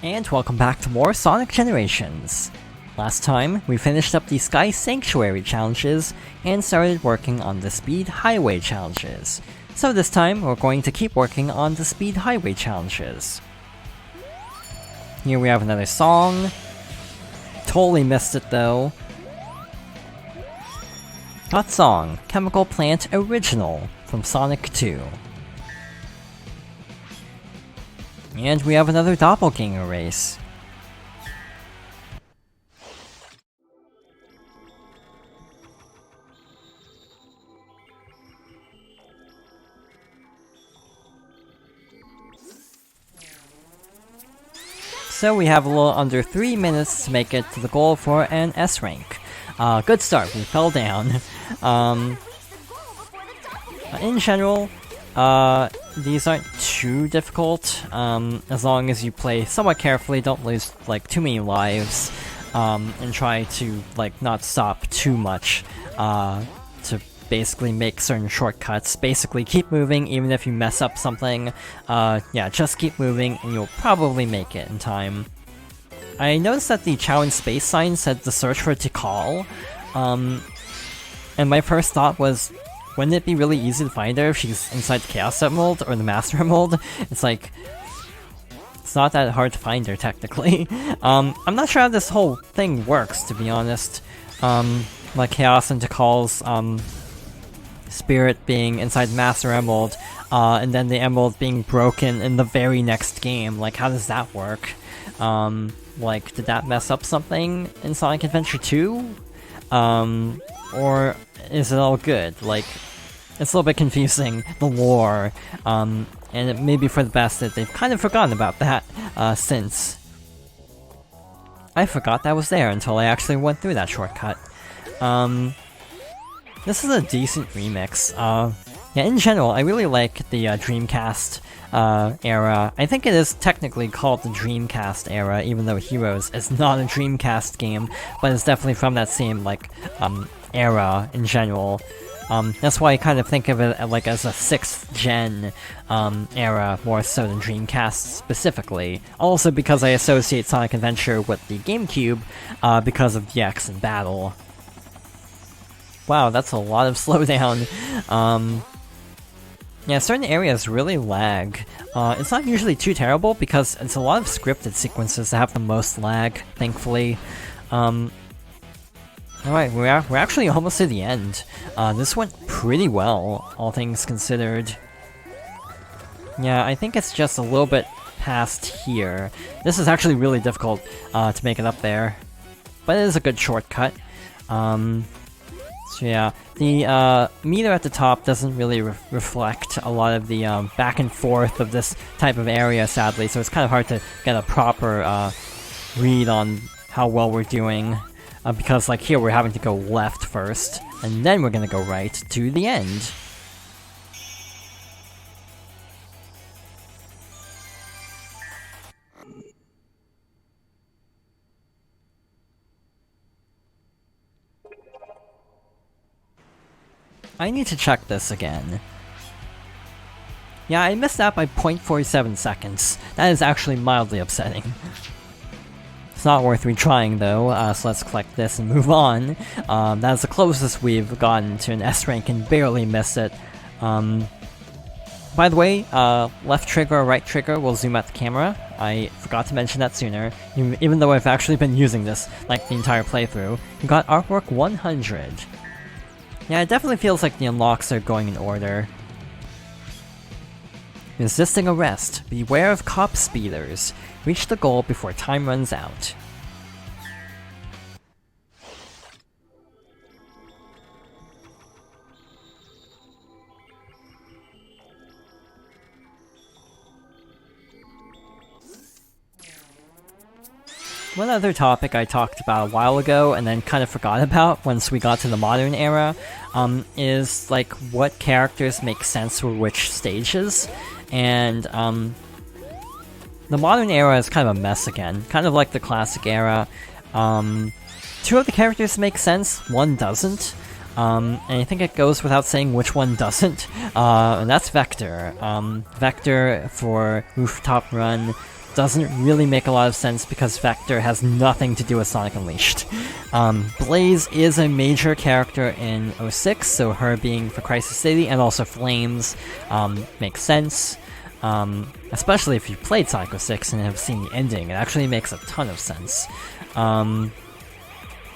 And welcome back to more Sonic Generations. Last time, we finished up the Sky Sanctuary challenges and started working on the Speed Highway challenges. So this time, we're going to keep working on the Speed Highway challenges. Here we have another song. Totally missed it though. Hot song, Chemical Plant Original from Sonic 2. And we have another doppelganger race. So we have a little under 3 minutes to make it to the goal for an S rank. Good start, we fell down. In general, these aren't too difficult, as long as you play somewhat carefully, don't lose like too many lives, and try to like not stop too much to basically make certain shortcuts. Basically keep moving even if you mess up something. Yeah, just keep moving and you'll probably make it in time. I noticed that the challenge space sign said to search for Tikal, and my first thought was, wouldn't it be really easy to find her if she's inside the Chaos Emerald or the Master Emerald? It's like, it's not that hard to find her technically. I'm not sure how this whole thing works, to be honest. Like Chaos and Tikal's spirit being inside Master Emerald, and then the Emerald being broken in the very next game. Like, how does that work? Like, did that mess up something in Sonic Adventure 2? Or is it all good? Like, it's a little bit confusing, the lore, and it may be for the best that they've kind of forgotten about that, since. I forgot that was there until I actually went through that shortcut. This is a decent remix. Yeah, in general, I really like the Dreamcast era. I think it is technically called the Dreamcast era, even though Heroes is not a Dreamcast game, but it's definitely from that same, like, era in general. That's why I kind of think of it like as a 6th gen era, more so than Dreamcast specifically. Also because I associate Sonic Adventure with the GameCube, because of DX and Battle. Wow, that's a lot of slowdown. Yeah, certain areas really lag. It's not usually too terrible because it's a lot of scripted sequences that have the most lag, thankfully. Alright, we're actually almost to the end. This went pretty well, all things considered. Yeah, I think it's just a little bit past here. This is actually really difficult to make it up there, but it is a good shortcut. So yeah, the meter at the top doesn't really reflect a lot of the back and forth of this type of area, sadly, so it's kind of hard to get a proper read on how well we're doing. Because like here we're having to go left first, and then we're gonna go right to the end. I need to check this again. Yeah, I missed that by 0.47 seconds. That is actually mildly upsetting. It's not worth retrying though, so let's collect this and move on. That is the closest we've gotten to an S rank and barely miss it. By the way, left trigger or right trigger will zoom out the camera. I forgot to mention that sooner, even though I've actually been using this like the entire playthrough. We got artwork 100. Yeah, it definitely feels like the unlocks are going in order. Resisting arrest. Beware of cop speeders. Reach the goal before time runs out. One other topic I talked about a while ago and then kind of forgot about once we got to the modern era, is like what characters make sense for which stages. And the modern era is kind of a mess again, kind of like the classic era. 2 of the characters make sense, 1 doesn't. And I think it goes without saying which one doesn't, and that's Vector. Vector for Rooftop Run doesn't really make a lot of sense because Vector has nothing to do with Sonic Unleashed. Blaze is a major character in 06, so her being for Crisis City and also Flames makes sense. Especially if you played Sonic 06 and have seen the ending, it actually makes a ton of sense.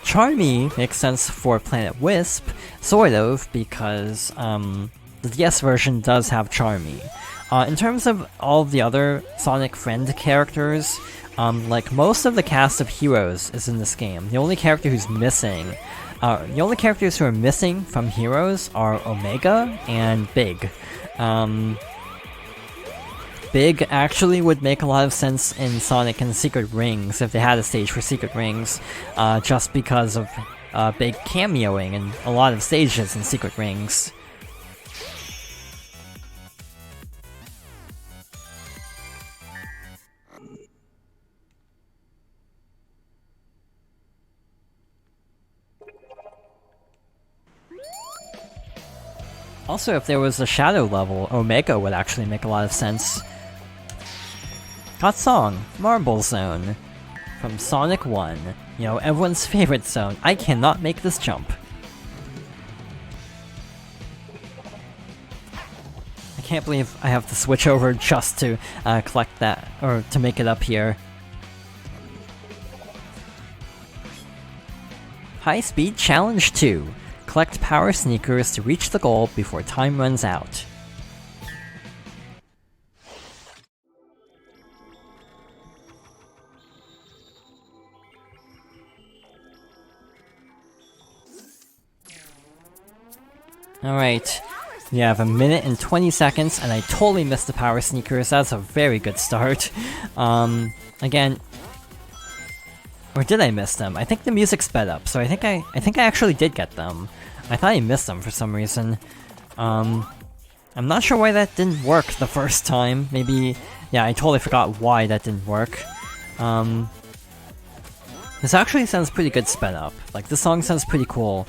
Charmy makes sense for Planet Wisp, sort of, because the DS version does have Charmy. In terms of all the other Sonic friend characters, like most of the cast of heroes is in this game. The only character who's missing, the only characters who are missing from Heroes are Omega and Big. Big actually would make a lot of sense in Sonic and Secret Rings if they had a stage for Secret Rings, just because of Big cameoing in a lot of stages in Secret Rings. Also, if there was a Shadow level, Omega would actually make a lot of sense. Hot song, Marble Zone, from Sonic 1. You know, everyone's favorite zone. I cannot make this jump. I can't believe I have to switch over just to collect that, or to make it up here. High Speed Challenge 2. Collect power sneakers to reach the goal before time runs out. Alright, we have 1 minute and 20 seconds, and I totally missed the power sneakers. That's a very good start. Again, or did I miss them? I think the music sped up, so I think I actually did get them. I thought I missed them for some reason. I'm not sure why that didn't work the first time. Maybe, yeah, I totally forgot why that didn't work. This actually sounds pretty good sped up. Like, this song sounds pretty cool,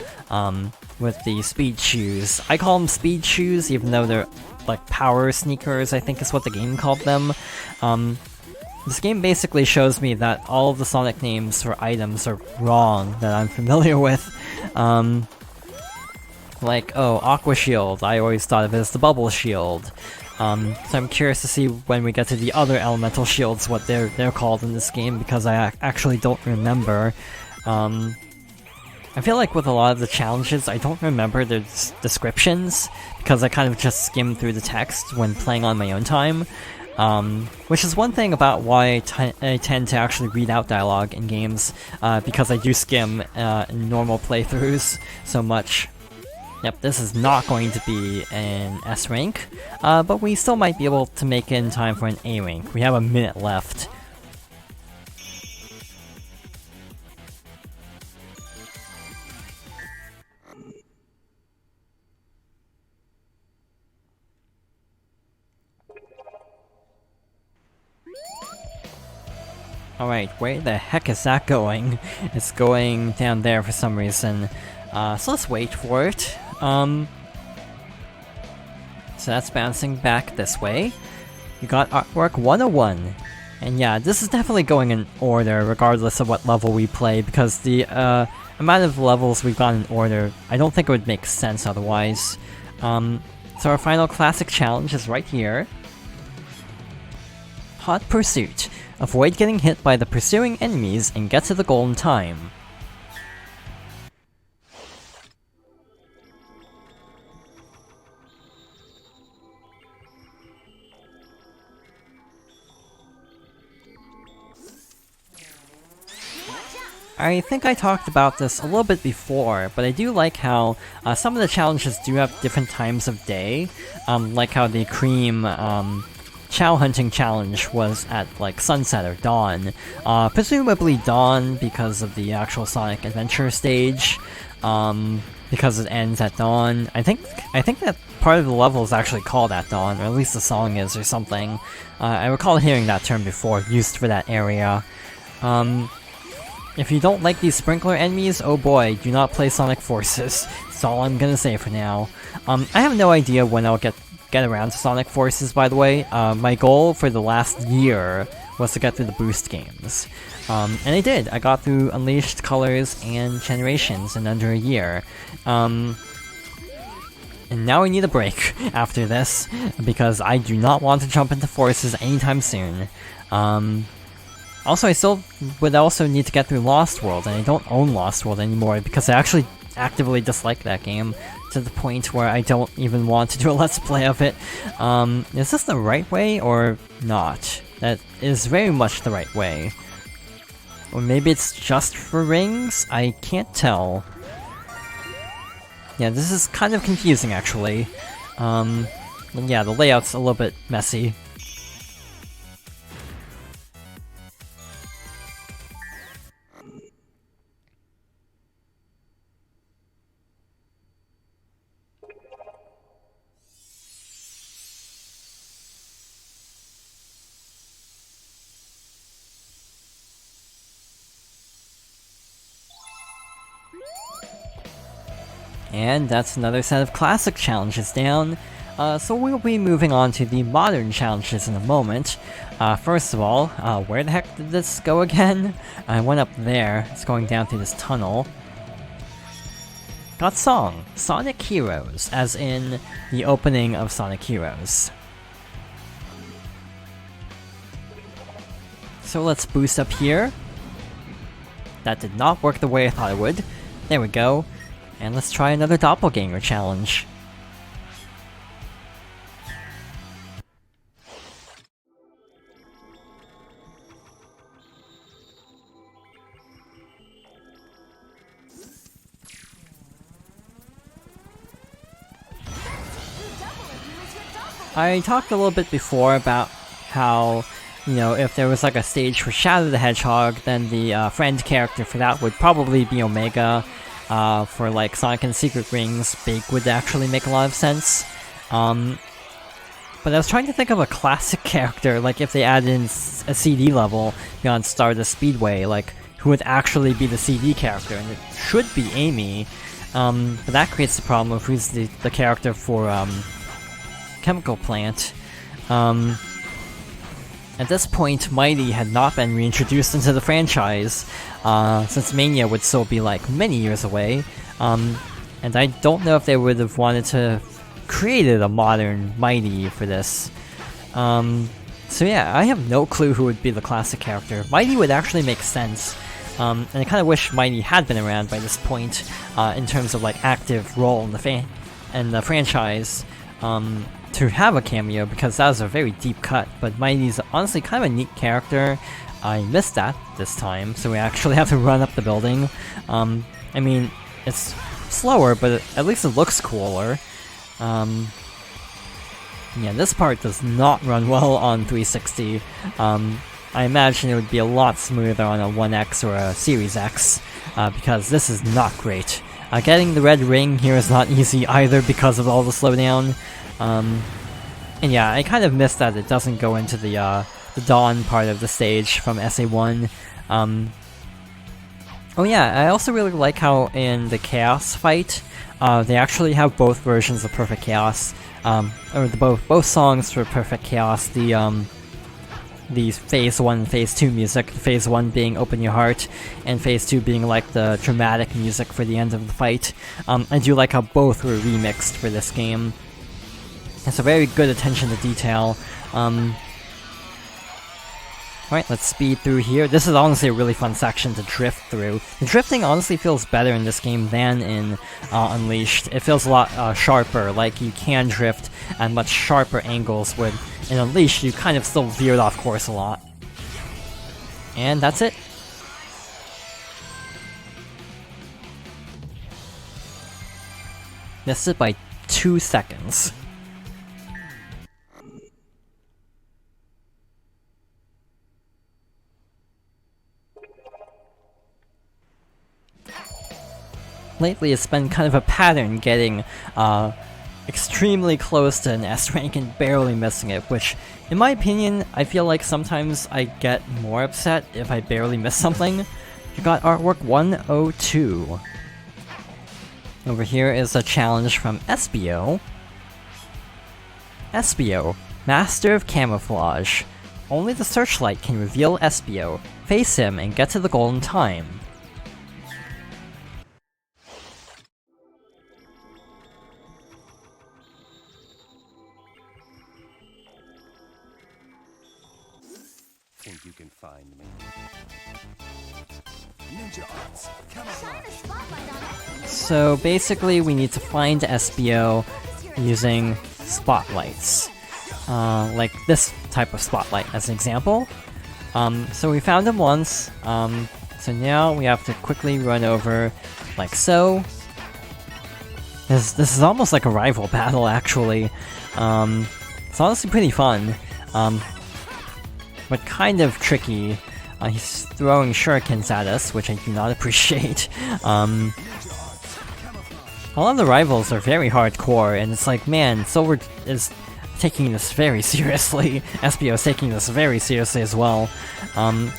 with the speed shoes. I call them speed shoes, even though they're, like, power sneakers, I think is what the game called them. This game basically shows me that all of the Sonic names for items are wrong that I'm familiar with. Like, oh, Aqua Shield, I always thought of it as the Bubble Shield. So I'm curious to see when we get to the other elemental shields what they're called in this game, because I actually don't remember. I feel like with a lot of the challenges, I don't remember their descriptions, because I kind of just skim through the text when playing on my own time. Which is one thing about why I tend to actually read out dialogue in games, because I do skim in normal playthroughs so much. Yep, this is not going to be an S rank, but we still might be able to make it in time for an A rank. We have 1 minute left. Alright, where the heck is that going? It's going down there for some reason. So let's wait for it. So that's bouncing back this way. You got Artwork 101. And yeah, this is definitely going in order, regardless of what level we play, because the amount of levels we've got in order, I don't think it would make sense otherwise. So our final classic challenge is right here. Hot Pursuit. Avoid getting hit by the pursuing enemies and get to the goal in time. I think I talked about this a little bit before, but I do like how some of the challenges do have different times of day, like how the Cream Chow Hunting Challenge was at like sunset or dawn. Presumably dawn because of the actual Sonic Adventure stage, because it ends at dawn. I think that part of the level is actually called at dawn, or at least the song is, or something. I recall hearing that term before, used for that area. If you don't like these sprinkler enemies, oh boy, do not play Sonic Forces. That's all I'm gonna say for now. I have no idea when I'll get around to Sonic Forces, by the way. My goal for the last year was to get through the boost games. And I did. I got through Unleashed, Colors, and Generations in under a year. And now I need a break after this, because I do not want to jump into Forces anytime soon. Also, I still would also need to get through Lost World, and I don't own Lost World anymore because I actually actively dislike that game to the point where I don't even want to do a Let's Play of it. Is this the right way or not? That is very much the right way. Or maybe it's just for rings? I can't tell. Yeah, this is kind of confusing actually. Yeah, the layout's a little bit messy. And that's another set of classic challenges down, so we'll be moving on to the modern challenges in a moment. First of all, where the heck did this go again? I went up there, it's going down through this tunnel. Got song, Sonic Heroes, as in the opening of Sonic Heroes. So let's boost up here. That did not work the way I thought it would. There we go. And let's try another doppelganger challenge. I talked a little bit before about how, you know, if there was like a stage for Shadow the Hedgehog, then the friend character for that would probably be Omega. For like Sonic and Secret Rings, Big would actually make a lot of sense. But I was trying to think of a classic character, like if they added in a CD level beyond Stardust Speedway, like who would actually be the CD character, and it should be Amy. But that creates the problem of who's the character for Chemical Plant. At this point, Mighty had not been reintroduced into the franchise, since Mania would still be like many years away, and I don't know if they would have wanted to created a modern Mighty for this. So yeah, I have no clue who would be the classic character. Mighty would actually make sense, and I kind of wish Mighty had been around by this point, in terms of like active role in the franchise. To have a cameo, because that was a very deep cut, but Mighty's honestly kind of a neat character. I missed that this time, so we actually have to run up the building. I mean, it's slower, but at least it looks cooler. Yeah, this part does not run well on 360. I imagine it would be a lot smoother on a 1X or a Series X, because this is not great. Getting the red ring here is not easy either because of all the slowdown. And yeah, I kind of missed that it doesn't go into the Dawn part of the stage from SA1. Oh yeah, I also really like how in the Chaos fight, they actually have both versions of Perfect Chaos, or both songs for Perfect Chaos, the Phase 1 and Phase 2 music, Phase 1 being Open Your Heart, and Phase 2 being like the dramatic music for the end of the fight. I do like how both were remixed for this game. It's a very good attention to detail. Alright, let's speed through here. This is honestly a really fun section to drift through. The drifting honestly feels better in this game than in Unleashed. It feels a lot sharper, like you can drift at much sharper angles, when in Unleashed you kind of still veered off course a lot. And that's it. Missed it by 2 seconds. Lately, it's been kind of a pattern getting extremely close to an S rank and barely missing it, which, in my opinion, I feel like sometimes I get more upset if I barely miss something. You got artwork 102. Over here is a challenge from Espio. Espio, Master of Camouflage. Only the searchlight can reveal Espio. Face him and get to the golden time. Think you can find me? Ninja arts, camouflage. So basically we need to find Espio using spotlights. Like this type of spotlight as an example. So we found him once, so now we have to quickly run over like so. This is almost like a rival battle actually. It's honestly pretty fun. But kind of tricky. He's throwing shurikens at us, which I do not appreciate. A lot of the rivals are very hardcore, and it's like, man, Silver is taking this very seriously. Espio is taking this very seriously as well.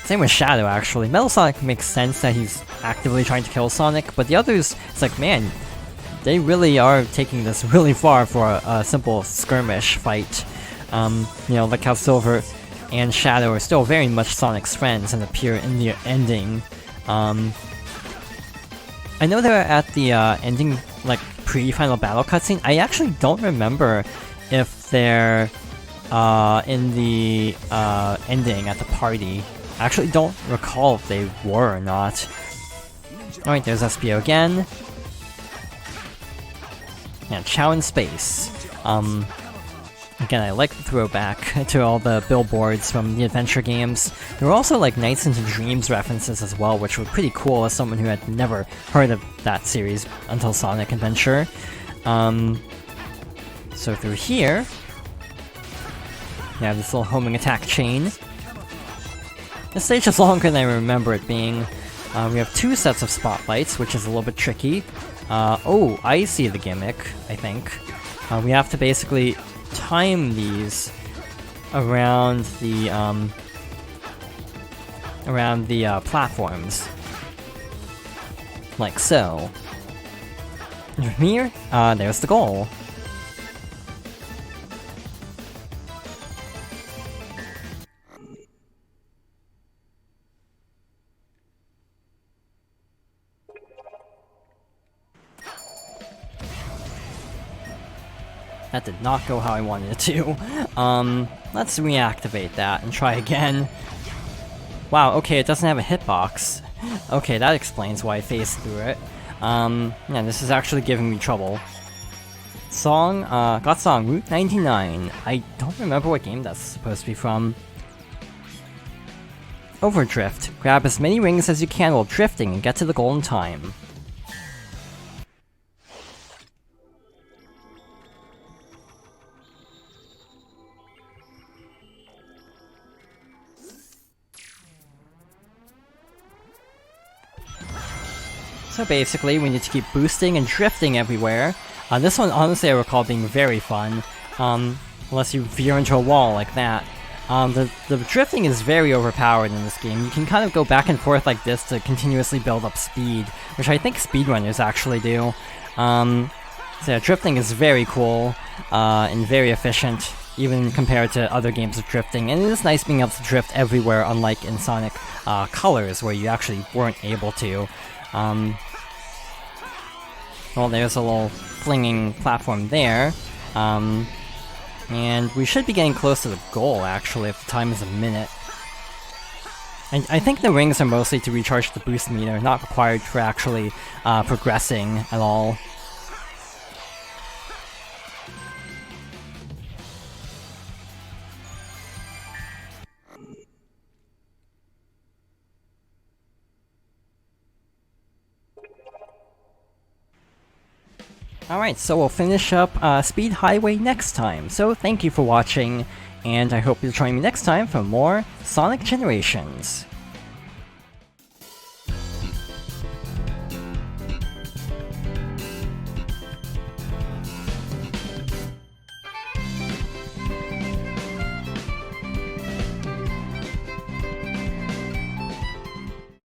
Same with Shadow, actually. Metal Sonic makes sense that he's actively trying to kill Sonic, but the others, it's like, man, they really are taking this really far for a simple skirmish fight. You know, like how Silver and Shadow are still very much Sonic's friends and appear in the ending. I know they're at the ending, like, pre-final battle cutscene. I actually don't remember if they're in the ending at the party. I actually don't recall if they were or not. Alright, there's Espio again. Yeah, Chow in space. Again, I like the throwback to all the billboards from the adventure games. There were also like Nights into Dreams references as well, which were pretty cool as someone who had never heard of that series until Sonic Adventure. So through here, you have this little homing attack chain. This stage is longer than I remember it being. We have two sets of spotlights, which is a little bit tricky. Oh, I see the gimmick, I think. We have to basically time these around the platforms, like so. And from here, there's the goal. That did not go how I wanted it to. Let's reactivate that and try again. Wow, okay, it doesn't have a hitbox. Okay, that explains why I phased through it. Yeah, this is actually giving me trouble. Song, got song, Route 99. I don't remember what game that's supposed to be from. Overdrift. Grab as many rings as you can while drifting and get to the golden time. So basically, we need to keep boosting and drifting everywhere. This one, honestly, I recall being very fun, unless you veer into a wall like that. The drifting is very overpowered in this game. You can kind of go back and forth like this to continuously build up speed, which I think speedrunners actually do. So yeah, drifting is very cool, and very efficient, even compared to other games of drifting. And it is nice being able to drift everywhere, unlike in Sonic Colors, where you actually weren't able to. Well, there's a little flinging platform there. And we should be getting close to the goal, actually, if the time is a minute. I think the rings are mostly to recharge the boost meter, not required for actually progressing at all. Alright, so we'll finish up Speed Highway next time. So thank you for watching, and I hope you'll join me next time for more Sonic Generations.